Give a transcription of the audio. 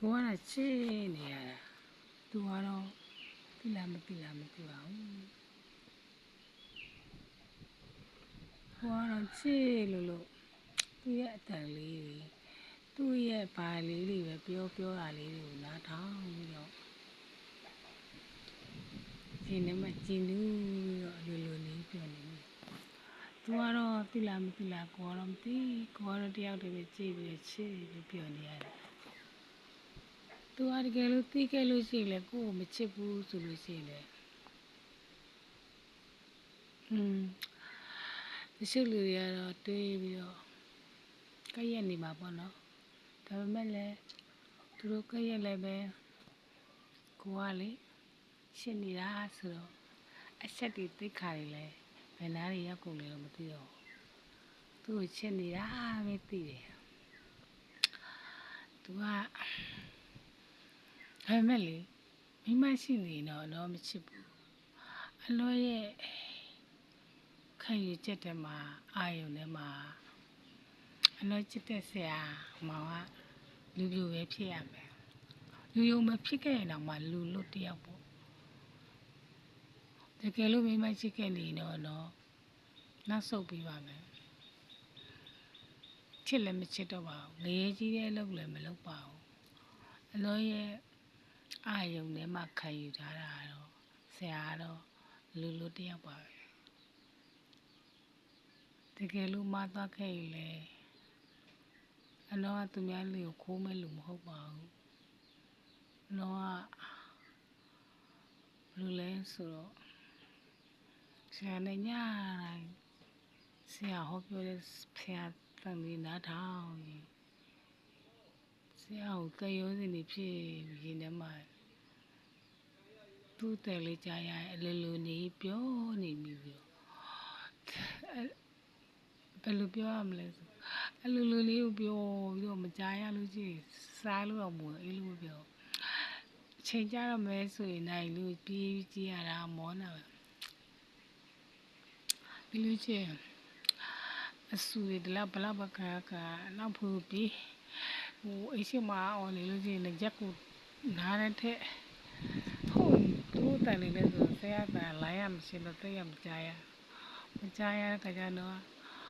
ကိုကတော့ချစ်နေရတာသူကတော့သိလားမသိပါဘူးကိုကတော့ချစ်လို့သူ့ရဲ့အတန်လေးတွေသူ့ရဲ့ဘာလေးတွေပဲပြောတာလေးတွေကိုနားထောင်ပြီးတော့ဒီနေ့မှကျင်းလို့လိုလေးပြောနေတယ်သူကတော့သိလားမသိလားကိုကတော့မသိကိုကတော့တယောက်တည်းပဲကြည့်ပြီးချစ်ပြီးပြောနေရတယ်သူကတကယ်လို့သိခဲ့လို့ရှိရင်လေကိုကိုမချစ်ဘူးဆိုလို့ရှိရင်လေတချို့လူတွေကတော့တွေးပြီးတော့ကြက်ရက်နေမှာပေါ့နော်ဒါပေမဲ့လည်းသူတို့ကြက်ရက်လည်းပဲကိုကလေရှင်းနေတာဆိုတော့အဆက်တွေသိခါတွေလည်းဘယ်နားတွေရောက်ကုန်လဲတော့မသိတော့သူ့ကိုရှင်းနေတာပဲသိတယ်သူကဒါပေမဲ့လေမိမရှိနေတော့မချစ်ဘူးအလောရဲ့ခံယူချက်ထဲမှာအာယုန်ထဲမှာအလောချစ်တဲ့ဆရာမောင်ကလူပြိုပဲဖြစ်ရမယ်လူယုံမဖြစ်ခဲ့ရင်တော့မှလူလွတ်တယောက်ပေါ့တကယ်လို့မိမရှိခဲ့နေတော့နောက်ဆုတ်ပြီးပါမယ်ချစ်လည်းမချစ်တော့ပါဘူးငရေကြီးတဲ့အလုပ်လည်းမလုပ်ပါဘူးအလောရဲ့အာယုန်ထဲမှာခံယူထားတာတော့ဆရာကတော့လူလွတ်တယောက်ပါပဲတကယ်လို့မသွားခဲ့ရင်လေအလောကသူများလူကိုခိုးမဲ့လူမဟုတ်ပါဘူးအလောကလူလဲဆိုတော့ဆရာနဲ့ညတိုင်းဆရာဟောပြောတဲ့ဆရာတန်လေးနားထောင်ရင်ဆရာကိုတရိုးစင်နေဖြစ်ရင်ထဲမှာသူ့တယ်လေးကြားရအလိုနေပြောနေပြီပြောဘယ်လိုပြောရမလဲဆိုအလိုလေးကိုပြောပြီးတော့မကြားရလို့ရှိရင်စားလို့တော့မဝင်အေးလို့ပြောအချိန်ကြတော့မဲဆိုရင်နိုင်လို့ပြေးကြည့်ရတာမောနာပဲပြီးလို့ရှိရင်အဆူတွေဒီလောက်ဘလောက်ပဲခါနောက်ဖို့ပြီးဟိုအရှိမအောင်နေလို့ရှိရင်လက်ကိုနားတဲ့ထက်ဟုတ်သူတန်နေလဲဆိုဆရာကလိုင်းရမရှိတော့တိတ်ရမကြားရတဲ့ခါကျတော့